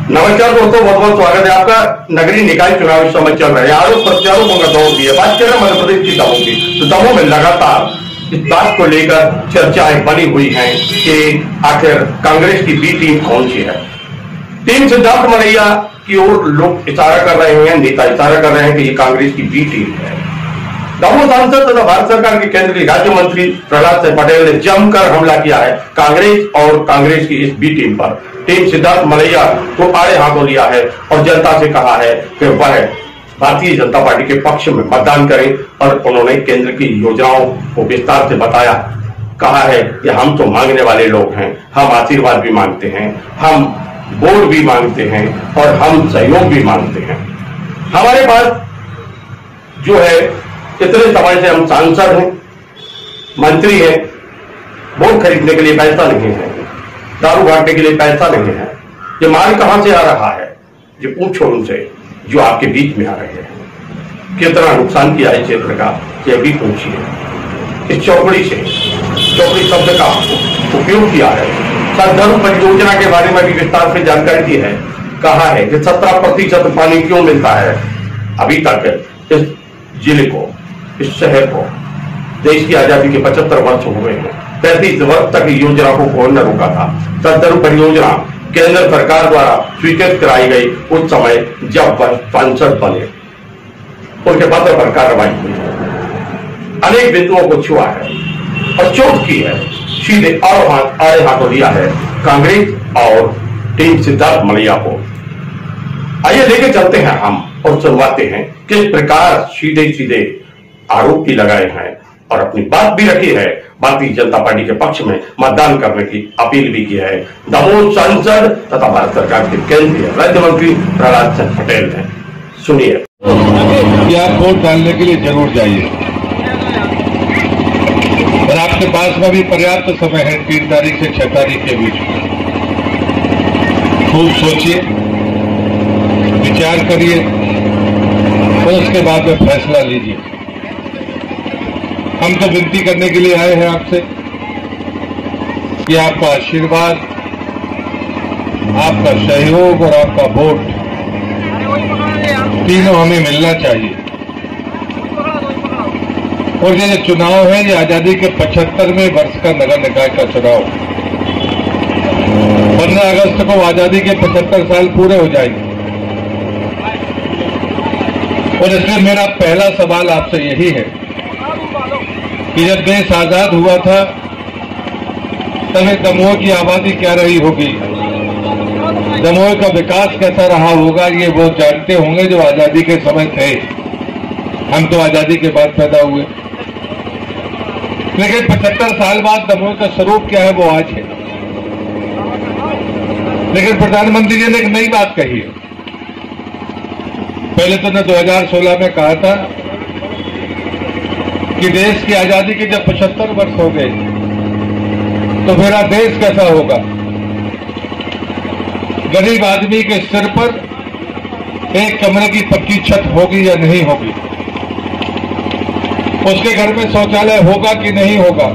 नमस्कार दोस्तों, बहुत बहुत स्वागत है आपका। नगरीय निकाय चुनाव इस समय चल रहे हैं, आरोप प्रत्यारोपों का दौर भी है। बात करें मध्य प्रदेश की दमोह की, तो दमोह में लगातार इस बात को लेकर चर्चाएं बनी हुई हैं कि आखिर कांग्रेस की बी टीम कौन सी है। टीम सिद्धार्थ मलैया की ओर लोग इशारा कर रहे हैं, नेता इशारा कर रहे हैं कि ये कांग्रेस की बी टीम है। दमोह सांसद तथा भारत सरकार के केंद्रीय राज्य मंत्री प्रहलाद सिंह पटेल ने जमकर हमला किया है कांग्रेस और कांग्रेस की इस बी टीम पर। टीम सिद्धार्थ मलैया को आड़े हाथों लिया है और जनता से कहा है कि वह भारतीय जनता पार्टी के पक्ष में मतदान करें, और उन्होंने केंद्र की योजनाओं को विस्तार से बताया। कहा है कि हम तो मांगने वाले लोग हैं, हम आशीर्वाद भी मांगते हैं, हम वोट भी मांगते हैं और हम सहयोग भी मांगते हैं। हमारे पास जो है इतने समय से हम सांसद हैं, मंत्री हैं, वोट खरीदने के लिए पैसा नहीं है, दारू बांटने के लिए पैसा नहीं है। ये माल कहां से आ रहा है, ये पूछो उनसे जो आपके बीच में आ रहे हैं। कितना नुकसान किया है क्षेत्र का, ये भी पूछिए। इस चौकड़ी शब्द का उपयोग किया है। सदगुरु परियोजना के बारे में भी विस्तार से जानकारी दी है। कहा है कि 17% पानी क्यों मिलता है अभी तक इस जिले को, इस शहर को। देश की आजादी के 75 वर्ष हुए हैं, 35 वर्ष तक योजना को कौन न रोका था। सदगुरु परियोजना केंद्र सरकार द्वारा स्वीकृत कराई गई उस समय जब वह सांसद बने, उनके पत्र पर कार्रवाई हुई। अनेक बिंदुओं को छुआ है और चोट की है, सीधे आड़े हाथों लिया है कांग्रेस और टीम सिद्धार्थ मलैया को। आइए लेके चलते हैं हम और सुनवाते हैं किस प्रकार सीधे सीधे आरोप भी लगाए हैं और अपनी बात भी रखी है। भारतीय जनता पार्टी के पक्ष में मतदान करने की अपील भी की है दमोह सांसद तथा भारत सरकार के केंद्रीय राज्य मंत्री प्रहलाद सिंह पटेल ने। सुनिए। आप वोट डालने के लिए जरूर जाइए और आपके पास में भी पर्याप्त समय है 3 तारीख से 6 तारीख के बीच में। खूब सोचिए, विचार करिए और उसके बाद में फैसला लीजिए। हम तो विनती करने के लिए आए हैं आपसे कि आपका आशीर्वाद, आपका सहयोग और आपका वोट तीनों हमें मिलना चाहिए। और ये जो चुनाव है, ये आजादी के 75वें वर्ष का नगर निकाय का चुनाव। 15 अगस्त को आजादी के 75 साल पूरे हो जाएंगे। और इसलिए मेरा पहला सवाल आपसे यही है कि जब देश आजाद हुआ था तब दमोह की आबादी क्या रही होगी, दमोह का विकास कैसा रहा होगा, ये वो जानते होंगे जो आजादी के समय थे। हम तो आजादी के बाद पैदा हुए, लेकिन 75 साल बाद दमोह का स्वरूप क्या है वो आज है। लेकिन प्रधानमंत्री जी ने एक नई बात कही है। पहले तो ने 2016 में कहा था कि देश की आजादी के जब 75 वर्ष हो गए तो मेरा देश कैसा होगा। गरीब आदमी के सिर पर एक कमरे की पक्की छत होगी या नहीं होगी, उसके घर में शौचालय होगा कि नहीं होगा,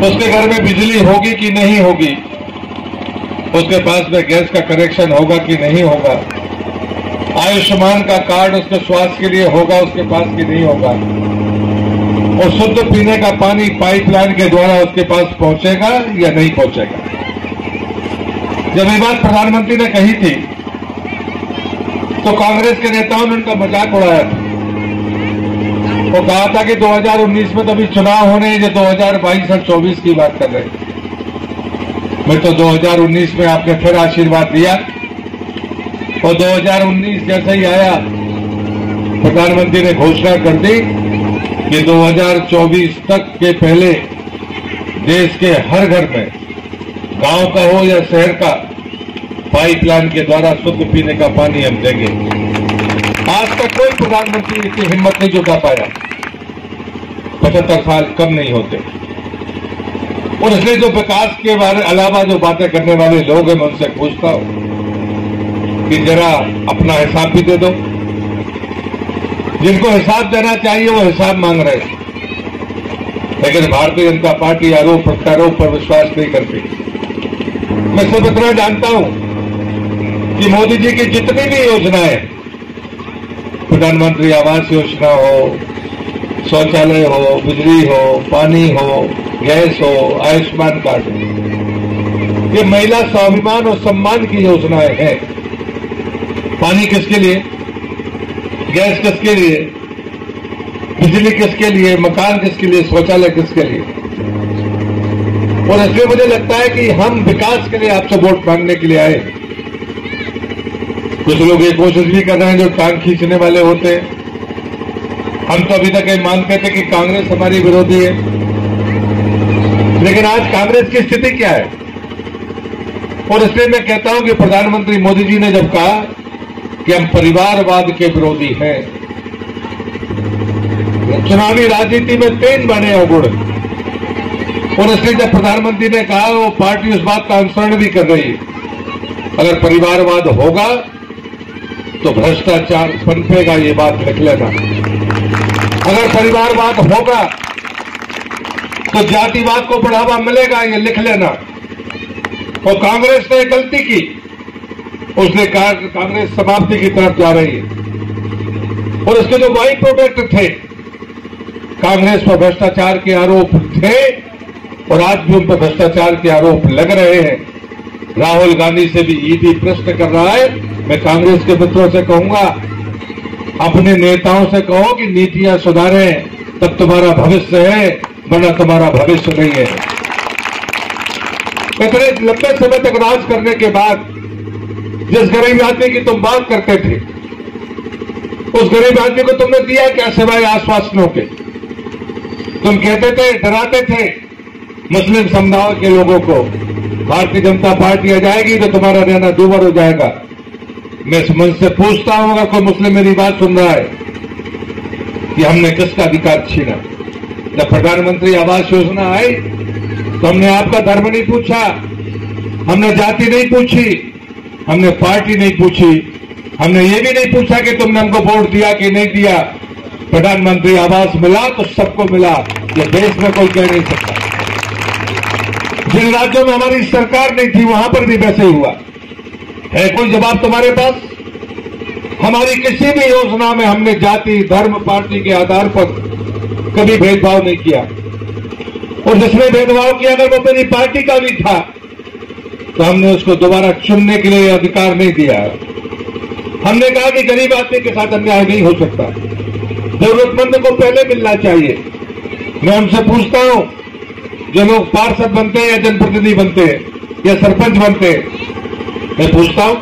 उसके घर में बिजली होगी कि नहीं होगी, उसके पास में गैस का कनेक्शन होगा कि नहीं होगा, आयुष्मान का कार्ड उसके स्वास्थ्य के लिए होगा उसके पास कि नहीं होगा, और शुद्ध पीने का पानी पाइपलाइन के द्वारा उसके पास पहुंचेगा या नहीं पहुंचेगा। जब ये बात प्रधानमंत्री ने कही थी तो कांग्रेस के नेताओं ने उनका मजाक उड़ाया था। वो कहा था कि 2019 में तो अभी चुनाव होने हैं, जो 2022 और 24 की बात कर रहे हैं। मैं तो 2019 में आपने फिर आशीर्वाद दिया और 2019 जैसे ही आया प्रधानमंत्री ने घोषणा कर दी कि 2024 तक के पहले देश के हर घर में, गांव का हो या शहर का, पाइपलाइन के द्वारा शुद्ध पीने का पानी हम देंगे। आज तक कोई प्रधानमंत्री इतनी हिम्मत नहीं जुटा पाया। 75 साल कम नहीं होते। और इसलिए जो विकास के बारे अलावा जो बातें करने वाले लोग हैं, मैं उनसे पूछता हूं कि जरा अपना हिसाब भी दे दो। जिनको हिसाब देना चाहिए वो हिसाब मांग रहे हैं, लेकिन भारतीय जनता पार्टी आरोप प्रत्यारोप पर विश्वास नहीं करती। मैं सब इतना जानता हूं कि मोदी जी की जितनी भी योजनाएं, प्रधानमंत्री आवास योजना हो, शौचालय हो, बिजली हो, पानी हो, गैस हो, आयुष्मान कार्ड हो, ये महिला स्वाभिमान और सम्मान की योजनाएं हैं। पानी किसके लिए, गैस किसके लिए, बिजली किसके लिए, मकान किसके लिए, शौचालय किसके लिए। और इसलिए मुझे लगता है कि हम विकास के लिए आपसे वोट मांगने के लिए आए। कुछ लोग ये कोशिश भी कर रहे हैं जो टांग खींचने वाले होते हैं। हम तो अभी तक ये मानते थे कि कांग्रेस हमारी विरोधी है, लेकिन आज कांग्रेस की स्थिति क्या है। और इसलिए मैं कहता हूं कि प्रधानमंत्री मोदी जी ने जब कहा कि हम परिवारवाद के विरोधी हैं, चुनावी राजनीति में 3 बड़े अवगुण। और इसलिए जब प्रधानमंत्री ने कहा, वो पार्टी उस बात का अनुसरण भी कर रही है। अगर परिवारवाद होगा तो भ्रष्टाचार पनपेगा, ये बात लिख लेना। अगर परिवारवाद होगा तो जातिवाद को बढ़ावा मिलेगा, ये लिख लेना। और कांग्रेस ने गलती की, उसने कहा कि कांग्रेस समाप्ति की तरफ जा रही है। और इसके जो बाई प्रोडक्ट थे, कांग्रेस पर भ्रष्टाचार के आरोप थे और आज भी उन पर भ्रष्टाचार के आरोप लग रहे हैं। राहुल गांधी से भी ईडी प्रश्न कर रहा है। मैं कांग्रेस के मित्रों से कहूंगा, अपने नेताओं से कहो कि नीतियां सुधारें, तब तुम्हारा भविष्य है, वरना तुम्हारा भविष्य नहीं है। इतने लंबे समय तक राज करने के बाद जिस गरीब आदमी की तुम बात करते थे, उस गरीब आदमी को तुमने दिया क्या सिवाय आश्वासनों के। तुम कहते थे, डराते थे मुस्लिम समुदाय के लोगों को, भारतीय जनता पार्टी आ जाएगी तो तुम्हारा रहना दूभर हो जाएगा। मैं इस मंच से पूछता हूं, अगर कोई मुस्लिम मेरी बात सुन रहा है, कि हमने किसका अधिकार छीना। जब प्रधानमंत्री आवास योजना आई तो हमने आपका धर्म नहीं पूछा, हमने जाति नहीं पूछी, हमने पार्टी नहीं पूछी, हमने ये भी नहीं पूछा कि तुमने हमको वोट दिया कि नहीं दिया। प्रधानमंत्री आवास मिला तो सबको मिला, ये देश में कोई कह नहीं सकता। जिन राज्यों में हमारी सरकार नहीं थी वहां पर भी वैसे ही हुआ है। कोई जवाब तुम्हारे पास? हमारी किसी भी योजना में हमने जाति, धर्म, पार्टी के आधार पर कभी भेदभाव नहीं किया। और जिसने भेदभाव किया, अगर वो मेरी पार्टी का भी था, तो हमने उसको दोबारा चुनने के लिए अधिकार नहीं दिया। हमने कहा कि गरीब आदमी के साथ अन्याय नहीं हो सकता, जरूरतमंद को पहले मिलना चाहिए। मैं उनसे पूछता हूं, जो लोग पार्षद बनते हैं या जनप्रतिनिधि बनते हैं या सरपंच बनते हैं, मैं पूछता हूं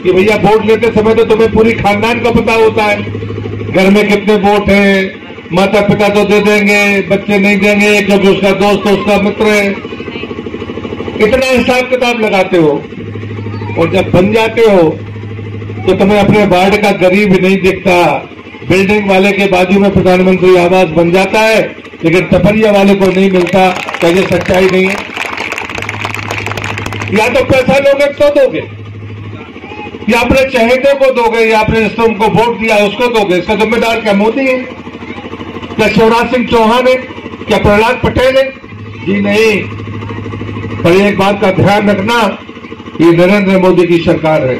कि भैया वोट लेते समय तो तुम्हें पूरी खानदान का पता होता है, घर में कितने वोट हैं, माता पिता तो दे देंगे, बच्चे नहीं देंगे क्योंकि उसका दोस्त तो उसका मित्र है। इतना हिसाब किताब लगाते हो, और जब बन जाते हो तो तुम्हें अपने वार्ड का गरीब नहीं दिखता। बिल्डिंग वाले के बाजू में प्रधानमंत्री आवास बन जाता है, लेकिन टपरिया वाले को नहीं मिलता। क्या ये सच्चाई नहीं है? या तो पैसा लोगे तो दोगे, या अपने चहेते को दोगे, या अपने तुमको वोट दिया उसको दोगे। इसका जिम्मेदार क्या मोदी है, क्या शिवराज सिंह चौहान है, क्या प्रहलाद पटेल है? जी नहीं। पर एक बात का ध्यान रखना, ये नरेंद्र मोदी की सरकार है।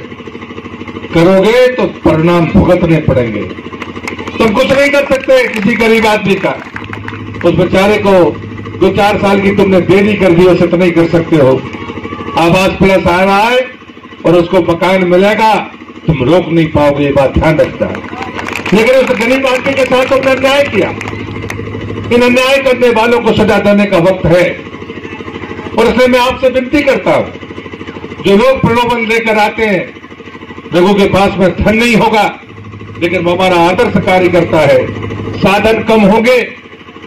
करोगे तो परिणाम भुगतने पड़ेंगे। तुम कुछ नहीं कर सकते किसी गरीब आदमी का। उस बेचारे को 2-4 साल की तुमने देरी कर दी, उसे तो नहीं कर सकते हो। आवास प्लस आ रहा है और उसको मकान मिलेगा, तुम रोक नहीं पाओगे, ये बात ध्यान रखता है। लेकिन उस गरीब आदमी के साथ तुमने अन्याय किया। इन अन्याय करने वालों को सजा देने का वक्त है। और इसलिए मैं आपसे विनती करता हूं, जो लोग प्रलोभन लेकर आते हैं, लोगों के पास में धन नहीं होगा लेकिन वो हमारा आदर्श कार्य करता है, साधन कम होंगे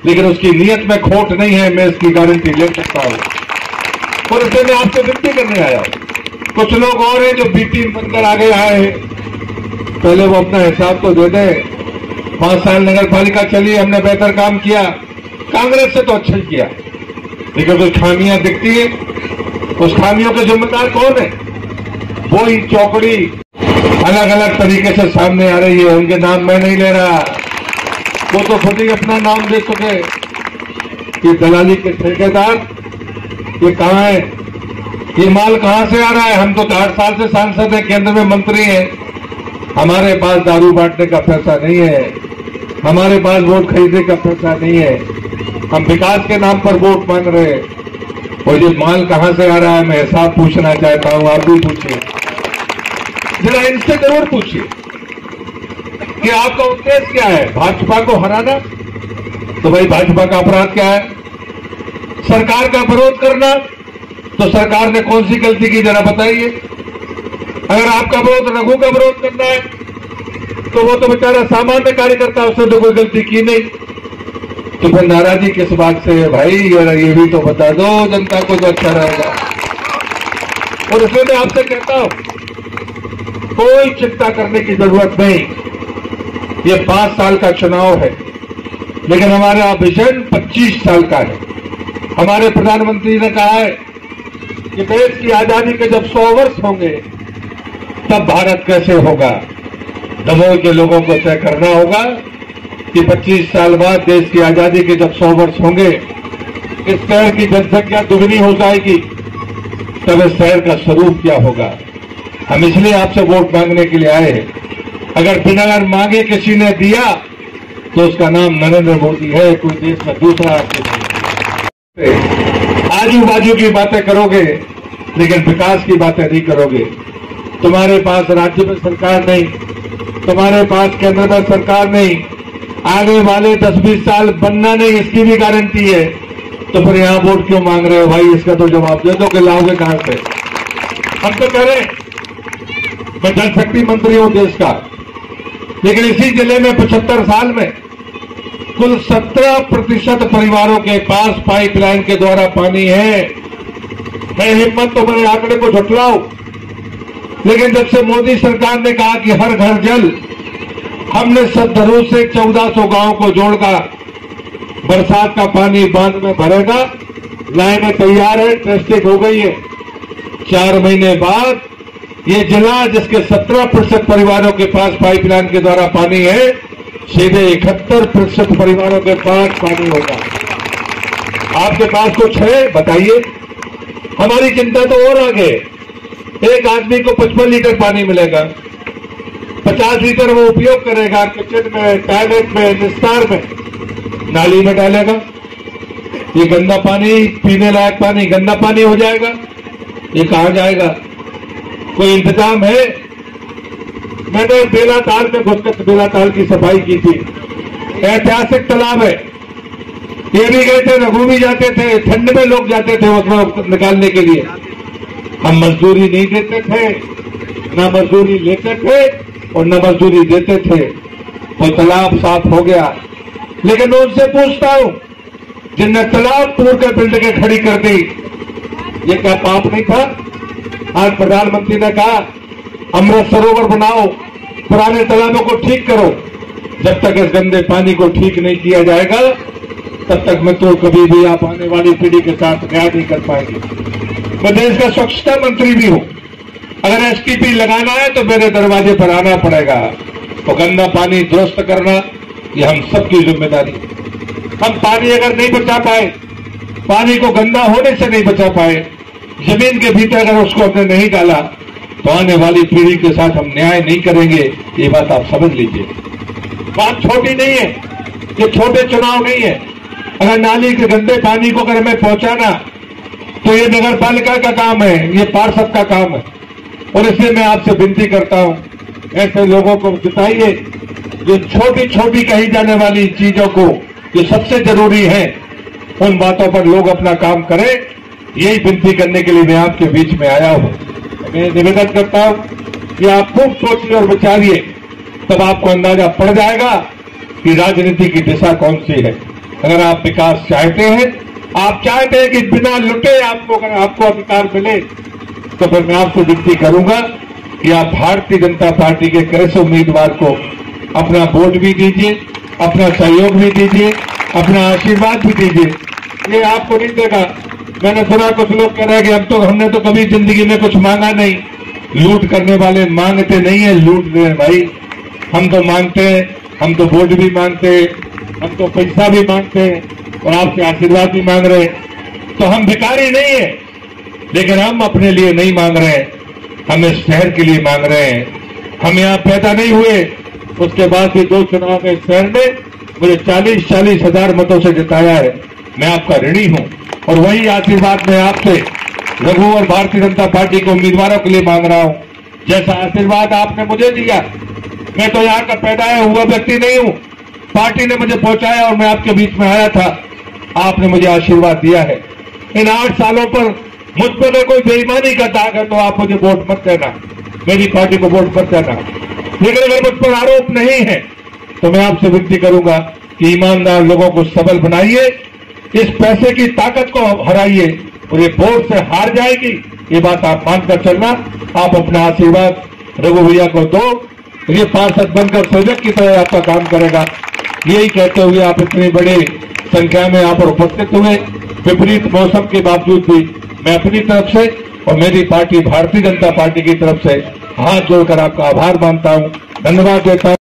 लेकिन उसकी नीयत में खोट नहीं है, मैं इसकी गारंटी ले सकता हूं। और इसलिए मैं आपसे विनती करने आया हूं। कुछ लोग और हैं जो बी टीम बनकर आगे आए हैं, पहले वो अपना हिसाब तो दे दें। 5 साल नगर पालिका चली, हमने बेहतर काम किया, कांग्रेस से तो अच्छा ही किया, लेकिन कुछ खामियां दिखती है। उस खामियों के जिम्मेदार कौन है? वो ही चौकड़ी अलग अलग तरीके से सामने आ रही है, उनके नाम मैं नहीं ले रहा। वो तो खुद ही अपना नाम दे चुके कि दलाली के ठेकेदार ये कहां है। ये माल कहां से आ रहा है? हम तो 8 साल से सांसद हैं, केंद्र में मंत्री हैं। हमारे पास दारू बांटने का पैसा नहीं है, हमारे पास वोट खरीदने का पैसा नहीं है। हम विकास के नाम पर वोट मांग रहे हैं। और ये माल कहां से आ रहा है, मैं हिसाब पूछना चाहता हूं। आप भी पूछिए, जरा इनसे जरूर पूछिए कि आपका उद्देश्य क्या है? भाजपा को हराना? तो भाई भाजपा का अपराध क्या है? सरकार का विरोध करना? तो सरकार ने कौन सी गलती की, जरा बताइए। अगर आपका विरोध रघु का विरोध करना है तो वो तो बेचारा सामान्य कार्यकर्ता, उसने तो कोई गलती की नहीं। तो फिर नाराजगी किस बात से है भाई? ये भी तो बता दो जनता को, तो अच्छा रहेगा। और इसलिए मैं आपसे कहता हूं, कोई चिंता करने की जरूरत नहीं। ये 5 साल का चुनाव है, लेकिन हमारा विजन 25 साल का है। हमारे प्रधानमंत्री ने कहा है कि देश की आजादी के जब 100 वर्ष होंगे तब भारत कैसे होगा। दमोह के लोगों को तय करना होगा कि 25 साल बाद देश की आजादी के जब 100 वर्ष होंगे, इस शहर की जनसंख्या दुगनी हो जाएगी, तब इस शहर का स्वरूप क्या होगा। हम इसलिए आपसे वोट मांगने के लिए आए हैं। अगर बिना मांगे किसी ने दिया तो उसका नाम नरेंद्र मोदी है, कोई देश में दूसरा आपके नहीं। आजू बाजू की बातें करोगे लेकिन विकास की बातें नहीं करोगे। तुम्हारे पास राज्य में सरकार नहीं, तुम्हारे पास केंद्र में सरकार नहीं, आने वाले 10-20 साल बनना नहीं, इसकी भी गारंटी है। तो फिर यहां वोट क्यों मांग रहे हो भाई? इसका तो जवाब दे दो कि लाओगे कहां से। हम तो कह रहे हैं, मैं जल शक्ति मंत्री हूं देश का, लेकिन इसी जिले में 75 साल में कुल 17% परिवारों के पास पाइपलाइन के द्वारा पानी है। मैं हिम्मत तो मेरे आंकड़े को झुठलाऊं, लेकिन जब से मोदी सरकार ने कहा कि हर घर जल, हमने सद्धरू से 1400 गांव को जोड़कर बरसात का पानी बांध में भरेगा। लाइनें तैयार है, टेस्टिंग हो गई है। 4 महीने बाद ये जिला जिसके 17% परिवारों के पास पाइपलाइन के द्वारा पानी है, सीधे 71% परिवारों के पास पानी होगा। आपके पास कुछ है बताइए। हमारी चिंता तो और आगे। एक आदमी को 55 लीटर पानी मिलेगा, 50 लीटर वो उपयोग करेगा किचन में, टॉयलेट में, निस्तार में, नाली में डालेगा। ये गंदा पानी, पीने लायक पानी गंदा पानी हो जाएगा। ये कहां जाएगा? कोई इंतजाम है? मैंने बेला ताल में घुसकर बेला ताल की सफाई की थी। ऐतिहासिक तालाब है, ये भी गए थे, रघु भी जाते थे, ठंड में लोग जाते थे उसमें निकालने के लिए। हम मजदूरी नहीं देते थे, न मजदूरी लेते थे और न मजदूरी देते थे। वो तालाब साफ हो गया। लेकिन मैं उनसे पूछता हूं, जिनने तालाब तोड़ कर बिल्डिंगें खड़ी कर दी, ये क्या पाप नहीं था? आज प्रधानमंत्री ने कहा अमृत सरोवर बनाओ, पुराने तालाबों को ठीक करो। जब तक इस गंदे पानी को ठीक नहीं किया जाएगा, तब तक मैं तो कभी भी आप आने वाली पीढ़ी के साथ न्याय नहीं कर पाएंगे। मैं देश का स्वच्छता मंत्री भी हूं। अगर एसटीपी लगाना है तो मेरे दरवाजे पर आना पड़ेगा। तो गंदा पानी दुरुस्त करना, ये हम सबकी जिम्मेदारी है। हम पानी अगर नहीं बचा पाए, पानी को गंदा होने से नहीं बचा पाए, जमीन के भीतर अगर उसको हमने नहीं डाला, तो आने वाली पीढ़ी के साथ हम न्याय नहीं करेंगे। ये बात आप समझ लीजिए। बात छोटी नहीं है, ये छोटे चुनाव नहीं है। अगर नाली के गंदे पानी को अगर हमें पहुंचाना, तो ये नगर पालिका का काम है, ये पार्षद का काम है। और इसलिए मैं आपसे विनती करता हूं, ऐसे लोगों को जिताइए जो छोटी छोटी कही जाने वाली चीजों को, जो सबसे जरूरी है, उन बातों पर लोग अपना काम करें। यही विनती करने के लिए मैं आपके बीच में आया हूं। मैं निवेदन करता हूं कि आप खूब सोचिए और विचारिए, तब आपको अंदाजा पड़ जाएगा कि राजनीति की दिशा कौन सी है। अगर आप विकास चाहते हैं, आप चाहते हैं कि बिना लुटे आपको अगर आपको अधिकार मिले, तो फिर मैं आपसे विनती करूंगा कि आप भारतीय जनता पार्टी के कैसे उम्मीदवार को अपना वोट भी दीजिए, अपना सहयोग भी दीजिए, अपना आशीर्वाद भी दीजिए। ये आपको नहीं देगा। मैंने सुना कुछ लोग कह रहे हैं कि हमने तो कभी जिंदगी में कुछ मांगा नहीं। लूट करने वाले मांगते नहीं है, लूट रहे हैं भाई। हम तो मांगते हैं, हम तो वोट भी मांगते हैं, हम तो पैसा भी मांगते हैं और आपसे आशीर्वाद भी मांग रहे हैं। तो हम भिखारी नहीं है, लेकिन हम अपने लिए नहीं मांग रहे हैं, हम इस शहर के लिए मांग रहे हैं। हम यहाँ पैदा नहीं हुए, उसके बाद भी 2 चुनाव में इस शहर ने मुझे 40 हजार मतों से जिताया है। मैं आपका ऋणी हूं और वही आशीर्वाद मैं आपसे रघु और भारतीय जनता पार्टी के उम्मीदवारों के लिए मांग रहा हूं। जैसा आशीर्वाद आपने मुझे दिया, मैं तो यहाँ का पैदा हुआ व्यक्ति नहीं हूं, पार्टी ने मुझे पहुंचाया और मैं आपके बीच में आया था, आपने मुझे आशीर्वाद दिया है। इन 8 सालों पर मुझ पर अगर कोई बेईमानी का दाग है तो आप मुझे वोट मत देना, मेरी पार्टी को वोट मत देना। लेकिन अगर मुझ पर आरोप नहीं है तो मैं आपसे विनती करूंगा कि ईमानदार लोगों को सबल बनाइए, इस पैसे की ताकत को हराइए और ये वोट से हार जाएगी, ये बात आप मानकर चलना। आप अपना आशीर्वाद रघु भैया को दो, ये पार्षद बनकर सेवक की तरह आपका काम करेगा। यही कहते हुए आप इतनी बड़ी संख्या में यहाँ पर उपस्थित हुए, विपरीत मौसम के बावजूद भी मैं अपनी तरफ से और मेरी पार्टी भारतीय जनता पार्टी की तरफ से हाथ जोड़कर आपका आभार मानता हूँ, धन्यवाद देता हूँ।